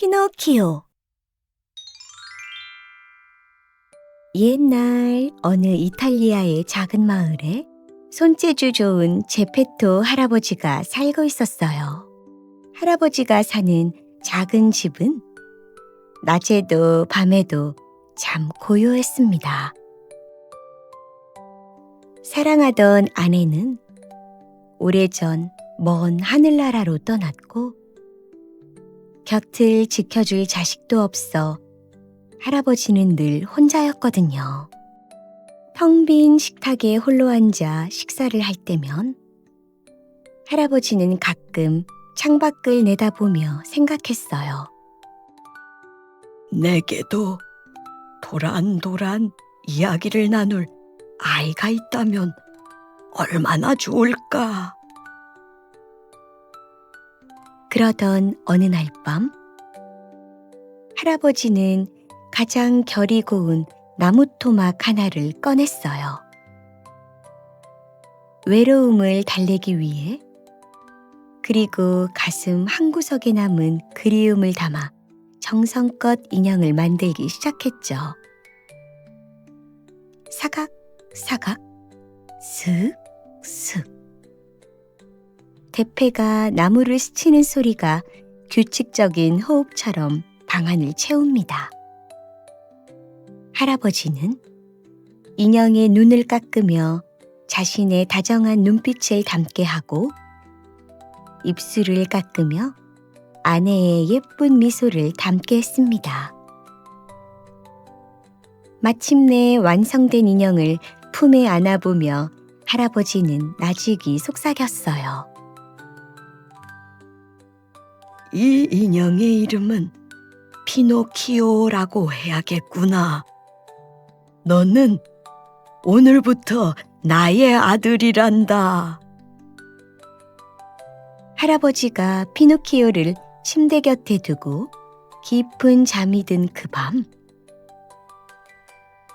피노키오. 옛날 어느 이탈리아의 작은 마을에 손재주 좋은 제페토 할아버지가 살고 있었어요. 할아버지가 사는 작은 집은 낮에도 밤에도 참 고요했습니다. 사랑하던 아내는 오래전 먼 하늘나라로 떠났고 곁을 지켜줄 자식도 없어 할아버지는 늘 혼자였거든요. 텅 빈 식탁에 홀로 앉아 식사를 할 때면 할아버지는 가끔 창밖을 내다보며 생각했어요. 내게도 도란도란 이야기를 나눌 아이가 있다면 얼마나 좋을까. 그러던 어느 날 밤 할아버지는 가장 결이 고운 나무 토막 하나를 꺼냈어요. 외로움을 달래기 위해 그리고 가슴 한구석에 남은 그리움을 담아 정성껏 인형을 만들기 시작했죠. 사각사각 슥슥 대패가 나무를 스치는 소리가 규칙적인 호흡처럼 방안을 채웁니다. 할아버지는 인형의 눈을 깎으며 자신의 다정한 눈빛을 담게 하고 입술을 깎으며 아내의 예쁜 미소를 담게 했습니다. 마침내 완성된 인형을 품에 안아보며 할아버지는 나직이 속삭였어요. 이 인형의 이름은 피노키오라고 해야겠구나. 너는 오늘부터 나의 아들이란다. 할아버지가 피노키오를 침대 곁에 두고 깊은 잠이 든 그 밤,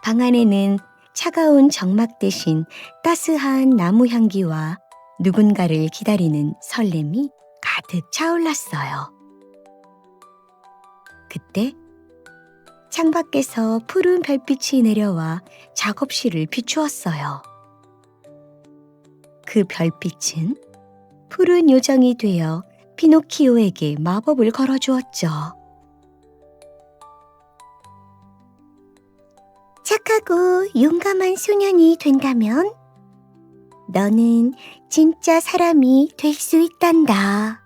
방 안에는 차가운 정막 대신 따스한 나무 향기와 누군가를 기다리는 설렘이 가득 차올랐어요. 그때 창밖에서 푸른 별빛이 내려와 작업실을 비추었어요. 그 별빛은 푸른 요정이 되어 피노키오에게 마법을 걸어주었죠. 착하고 용감한 소년이 된다면 너는 진짜 사람이 될 수 있단다.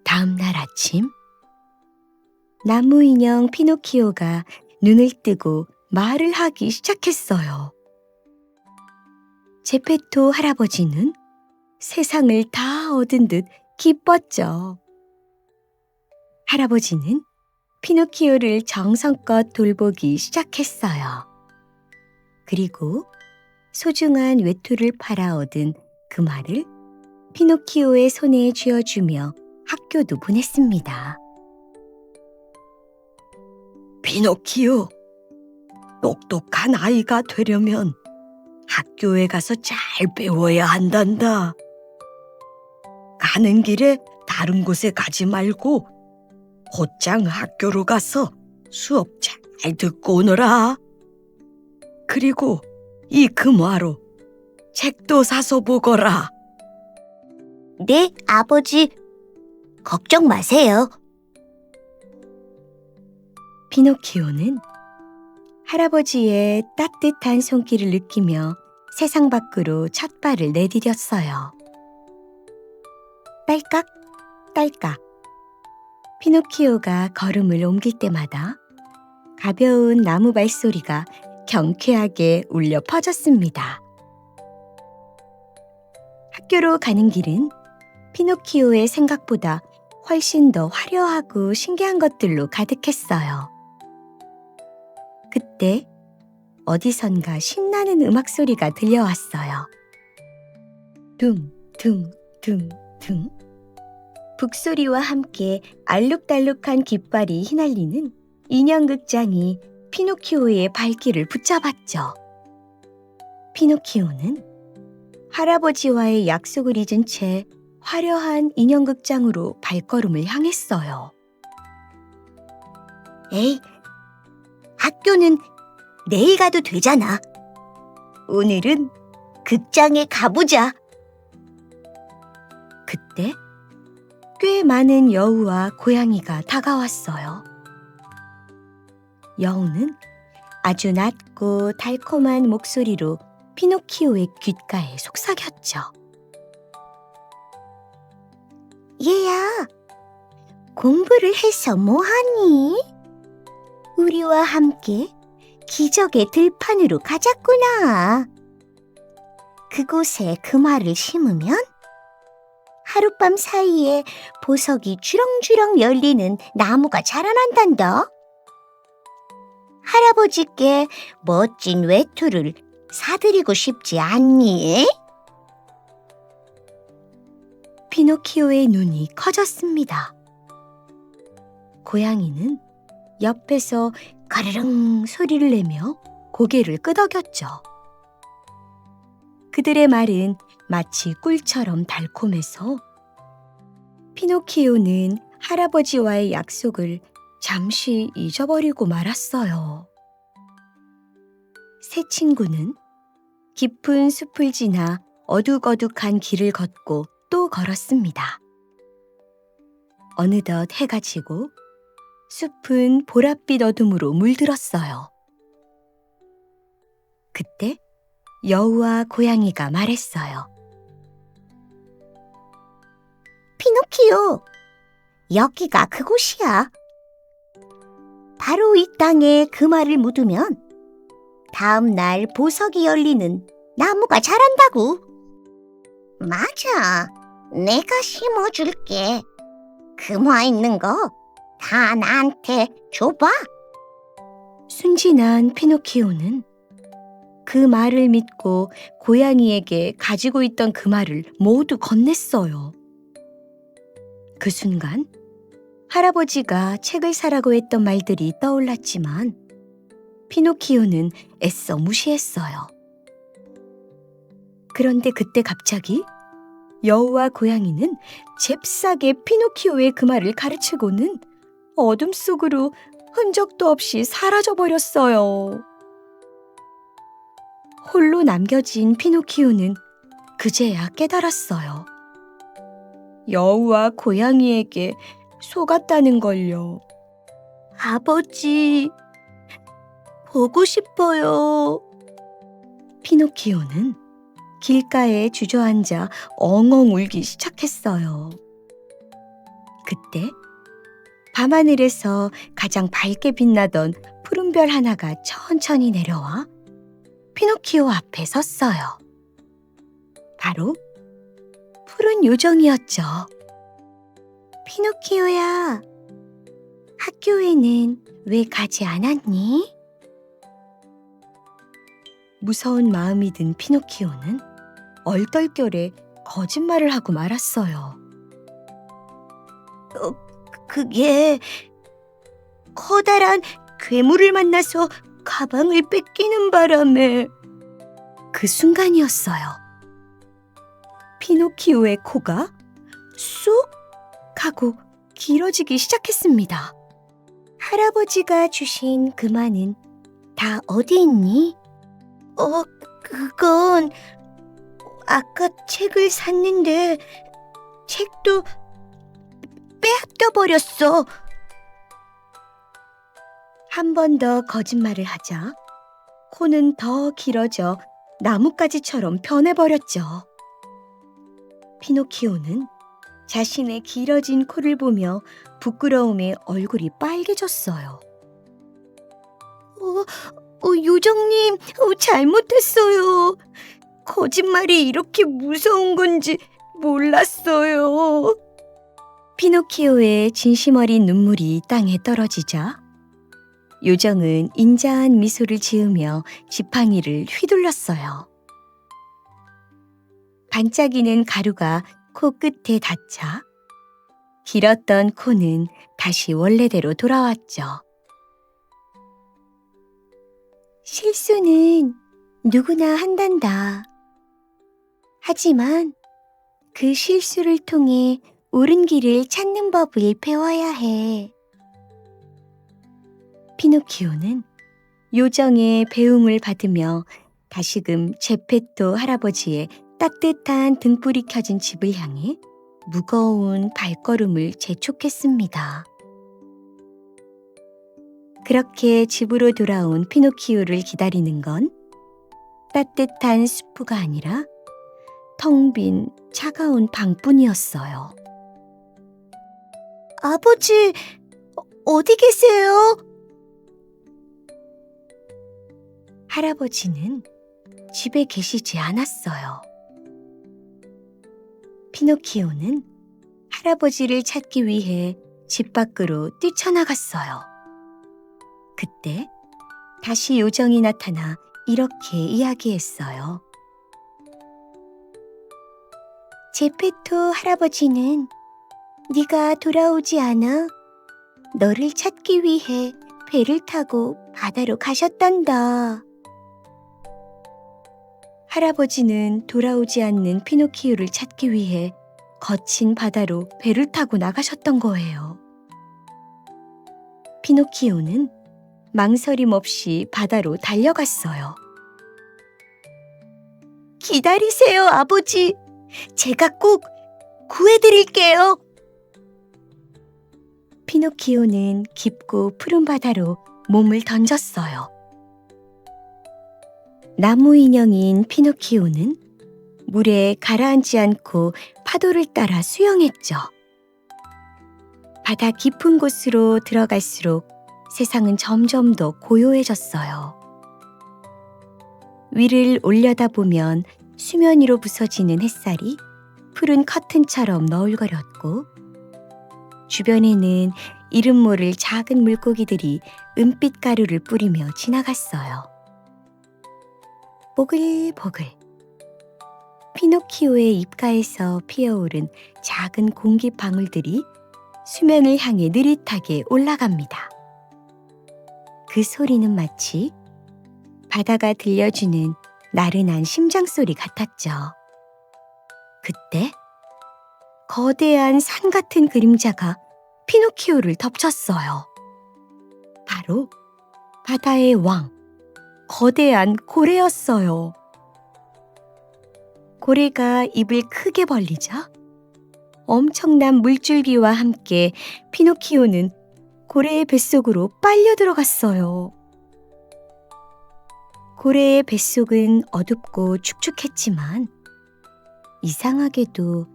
다음 날 아침, 나무 인형 피노키오가 눈을 뜨고 말을 하기 시작했어요. 제페토 할아버지는 세상을 다 얻은 듯 기뻤죠. 할아버지는 피노키오를 정성껏 돌보기 시작했어요. 그리고 소중한 외투를 팔아 얻은 그 말을 피노키오의 손에 쥐어주며 학교도 보냈습니다. 피노키오, 똑똑한 아이가 되려면 학교에 가서 잘 배워야 한단다. 가는 길에 다른 곳에 가지 말고 곧장 학교로 가서 수업 잘 듣고 오너라. 그리고 이 금화로 책도 사서 보거라. 네, 아버지. 걱정 마세요. 피노키오는 할아버지의 따뜻한 손길을 느끼며 세상 밖으로 첫 발을 내디뎠어요. 딸깍, 딸깍. 피노키오가 걸음을 옮길 때마다 가벼운 나무 발소리가 경쾌하게 울려 퍼졌습니다. 학교로 가는 길은 피노키오의 생각보다 훨씬 더 화려하고 신기한 것들로 가득했어요. 그때 어디선가 신나는 음악 소리가 들려왔어요. 둥둥둥둥. 북소리와 함께 알록달록한 깃발이 휘날리는 인형극장이 피노키오의 발길을 붙잡았죠. 피노키오는 할아버지와의 약속을 잊은 채 화려한 인형극장으로 발걸음을 향했어요. 에이, 학교는 내일 가도 되잖아. 오늘은 극장에 가보자. 그때 꽤 많은 여우와 고양이가 다가왔어요. 여우는 아주 낮고 달콤한 목소리로 피노키오의 귓가에 속삭였죠. 얘야, 공부를 해서 뭐하니? 우리와 함께 기적의 들판으로 가자꾸나. 그곳에 금화를 심으면 하룻밤 사이에 보석이 주렁주렁 열리는 나무가 자라난단다. 할아버지께 멋진 외투를 사드리고 싶지 않니? 피노키오의 눈이 커졌습니다. 고양이는 옆에서 가르릉 소리를 내며 고개를 끄덕였죠. 그들의 말은 마치 꿀처럼 달콤해서 피노키오는 할아버지와의 약속을 잠시 잊어버리고 말았어요. 새 친구는 깊은 숲을 지나 어둑어둑한 길을 걷고 또 걸었습니다. 어느덧 해가 지고 숲은 보랏빛 어둠으로 물들었어요. 그때 여우와 고양이가 말했어요. 피노키오, 여기가 그곳이야. 바로 이 땅에 금화를 묻으면 다음 날 보석이 열리는 나무가 자란다고. 맞아, 내가 심어줄게. 금화 있는 거 다 나한테 줘봐. 순진한 피노키오는 그 말을 믿고 고양이에게 가지고 있던 금화를 모두 건넸어요. 그 순간 할아버지가 책을 사라고 했던 말들이 떠올랐지만 피노키오는 애써 무시했어요. 그런데 그때 갑자기 여우와 고양이는 잽싸게 피노키오의 금화를 가르치고는 어둠 속으로 흔적도 없이 사라져버렸어요. 홀로 남겨진 피노키오는 그제야 깨달았어요. 여우와 고양이에게 속았다는 걸요. 아버지, 보고 싶어요. 피노키오는 길가에 주저앉아 엉엉 울기 시작했어요. 그때 밤하늘에서 가장 밝게 빛나던 푸른별 하나가 천천히 내려와 피노키오 앞에 섰어요. 바로 푸른 요정이었죠. 피노키오야, 학교에는 왜 가지 않았니? 무서운 마음이 든 피노키오는 얼떨결에 거짓말을 하고 말았어요. 그게 커다란 괴물을 만나서 가방을 뺏기는 바람에. 그 순간이었어요. 피노키오의 코가 쑥 하고 길어지기 시작했습니다. 할아버지가 주신 금화는 다 어디 있니? 그건 아까 책을 샀는데 책도 빼앗겨 버렸어. 한 번 더 거짓말을 하자 코는 더 길어져 나뭇가지처럼 변해버렸죠. 피노키오는 자신의 길어진 코를 보며 부끄러움에 얼굴이 빨개졌어요. 요정님, 잘못했어요. 거짓말이 이렇게 무서운 건지 몰랐어요. 피노키오의 진심 어린 눈물이 땅에 떨어지자 요정은 인자한 미소를 지으며 지팡이를 휘둘렀어요. 반짝이는 가루가 코끝에 닿자 길었던 코는 다시 원래대로 돌아왔죠. 실수는 누구나 한단다. 하지만 그 실수를 통해 옳은 길을 찾는 법을 배워야 해. 피노키오는 요정의 배움을 받으며 다시금 제페토 할아버지의 따뜻한 등불이 켜진 집을 향해 무거운 발걸음을 재촉했습니다. 그렇게 집으로 돌아온 피노키오를 기다리는 건 따뜻한 수프가 아니라 텅 빈 차가운 방뿐이었어요. 아버지, 어디 계세요? 할아버지는 집에 계시지 않았어요. 피노키오는 할아버지를 찾기 위해 집 밖으로 뛰쳐나갔어요. 그때 다시 요정이 나타나 이렇게 이야기했어요. 제페토 할아버지는 네가 돌아오지 않아 너를 찾기 위해 배를 타고 바다로 가셨단다. 할아버지는 돌아오지 않는 피노키오를 찾기 위해 거친 바다로 배를 타고 나가셨던 거예요. 피노키오는 망설임 없이 바다로 달려갔어요. 기다리세요, 아버지. 제가 꼭 구해드릴게요. 피노키오는 깊고 푸른 바다로 몸을 던졌어요. 나무 인형인 피노키오는 물에 가라앉지 않고 파도를 따라 수영했죠. 바다 깊은 곳으로 들어갈수록 세상은 점점 더 고요해졌어요. 위를 올려다보면 수면 위로 부서지는 햇살이 푸른 커튼처럼 너울거렸고 주변에는 이름 모를 작은 물고기들이 은빛 가루를 뿌리며 지나갔어요. 보글보글 피노키오의 입가에서 피어오른 작은 공기 방울들이 수면을 향해 느릿하게 올라갑니다. 그 소리는 마치 바다가 들려주는 나른한 심장소리 같았죠. 그때 거대한 산 같은 그림자가 피노키오를 덮쳤어요. 바로 바다의 왕, 거대한 고래였어요. 고래가 입을 크게 벌리자 엄청난 물줄기와 함께 피노키오는 고래의 뱃속으로 빨려 들어갔어요. 고래의 뱃속은 어둡고 축축했지만 이상하게도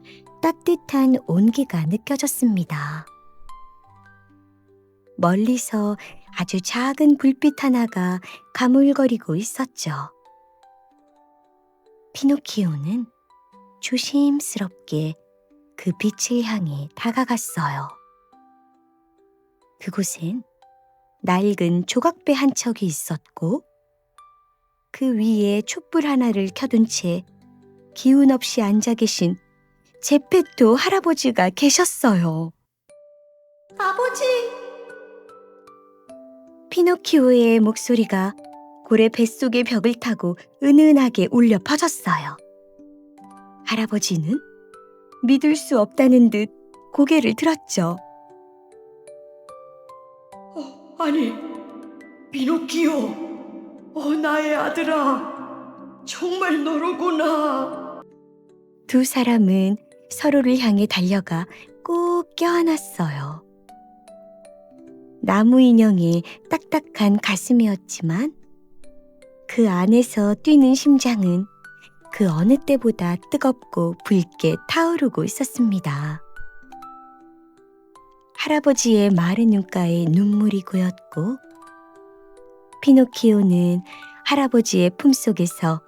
따뜻한 온기가 느껴졌습니다. 멀리서 아주 작은 불빛 하나가 가물거리고 있었죠. 피노키오는 조심스럽게 그 빛을 향해 다가갔어요. 그곳엔 낡은 조각배 한 척이 있었고 그 위에 촛불 하나를 켜둔 채 기운 없이 앉아 계신 제페토 할아버지가 계셨어요. 아버지! 피노키오의 목소리가 고래 뱃속의 벽을 타고 은은하게 울려 퍼졌어요. 할아버지는 믿을 수 없다는 듯 고개를 들었죠. 아니, 피노키오. 나의 아들아. 정말 너로구나. 두 사람은 서로를 향해 달려가 꼭 껴안았어요. 나무 인형의 딱딱한 가슴이었지만 그 안에서 뛰는 심장은 그 어느 때보다 뜨겁고 붉게 타오르고 있었습니다. 할아버지의 마른 눈가에 눈물이 고였고 피노키오는 할아버지의 품속에서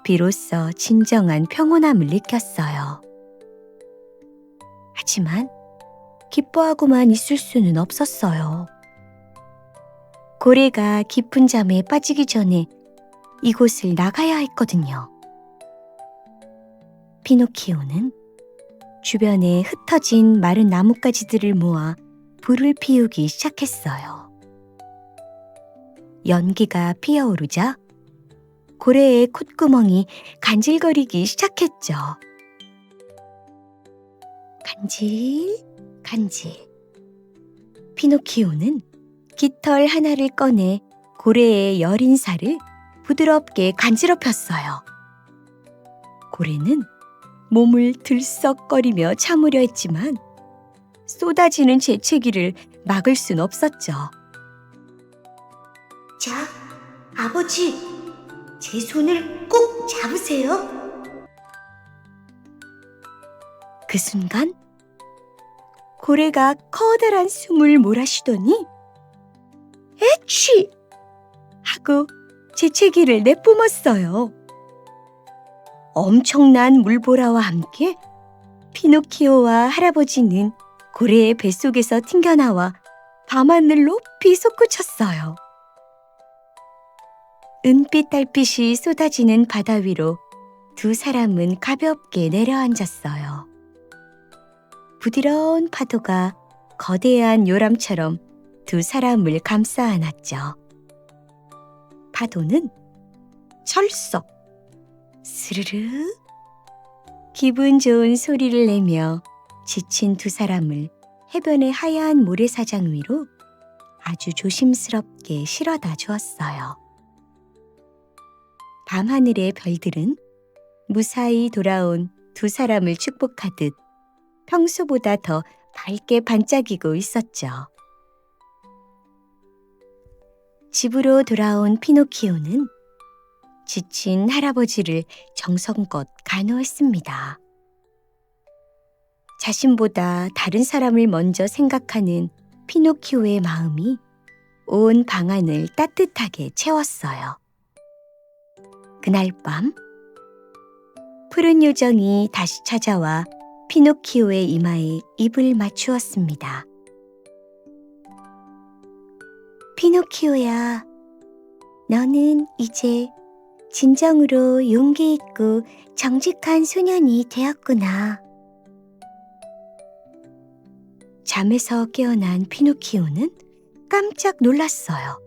비로소 진정한 평온함을 느꼈어요. 하지만 기뻐하고만 있을 수는 없었어요. 고래가 깊은 잠에 빠지기 전에 이곳을 나가야 했거든요. 피노키오는 주변에 흩어진 마른 나뭇가지들을 모아 불을 피우기 시작했어요. 연기가 피어오르자 고래의 콧구멍이 간질거리기 시작했죠. 간질, 간질. 피노키오는 깃털 하나를 꺼내 고래의 여린 살을 부드럽게 간지럽혔어요. 고래는 몸을 들썩거리며 참으려 했지만 쏟아지는 재채기를 막을 순 없었죠. 자, 아버지, 제 손을 꼭 잡으세요. 그 순간 고래가 커다란 숨을 몰아쉬더니 에취! 하고 재채기를 내뿜었어요. 엄청난 물보라와 함께 피노키오와 할아버지는 고래의 뱃속에서 튕겨나와 밤하늘 높이 솟구쳤어요. 은빛 달빛이 쏟아지는 바다 위로 두 사람은 가볍게 내려앉았어요. 부드러운 파도가 거대한 요람처럼 두 사람을 감싸 안았죠. 파도는 철썩, 스르르 기분 좋은 소리를 내며 지친 두 사람을 해변의 하얀 모래사장 위로 아주 조심스럽게 실어다 주었어요. 밤하늘의 별들은 무사히 돌아온 두 사람을 축복하듯 평소보다 더 밝게 반짝이고 있었죠. 집으로 돌아온 피노키오는 지친 할아버지를 정성껏 간호했습니다. 자신보다 다른 사람을 먼저 생각하는 피노키오의 마음이 온 방안을 따뜻하게 채웠어요. 그날 밤, 푸른 요정이 다시 찾아와 피노키오의 이마에 입을 맞추었습니다. 피노키오야, 너는 이제 진정으로 용기 있고 정직한 소년이 되었구나. 잠에서 깨어난 피노키오는 깜짝 놀랐어요.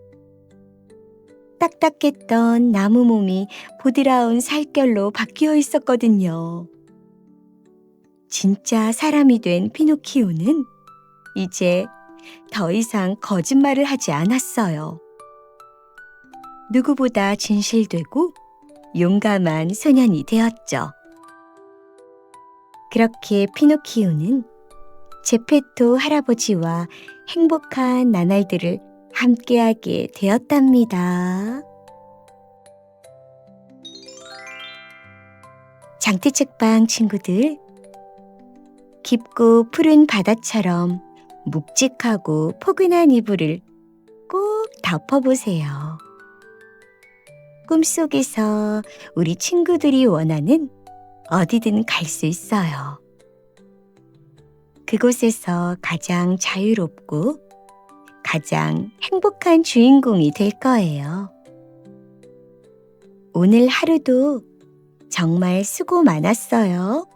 딱딱했던 나무 몸이 부드러운 살결로 바뀌어 있었거든요. 진짜 사람이 된 피노키오는 이제 더 이상 거짓말을 하지 않았어요. 누구보다 진실되고 용감한 소년이 되었죠. 그렇게 피노키오는 제페토 할아버지와 행복한 나날들을 함께하게 되었답니다. 장태책방 친구들, 깊고 푸른 바다처럼 묵직하고 포근한 이불을 꼭 덮어보세요. 꿈속에서 우리 친구들이 원하는 어디든 갈 수 있어요. 그곳에서 가장 자유롭고 가장 행복한 주인공이 될 거예요. 오늘 하루도 정말 수고 많았어요.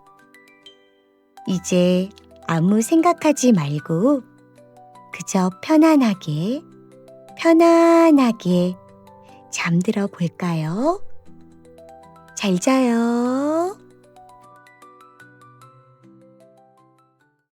이제 아무 생각하지 말고 그저 편안하게 잠들어 볼까요? 잘 자요.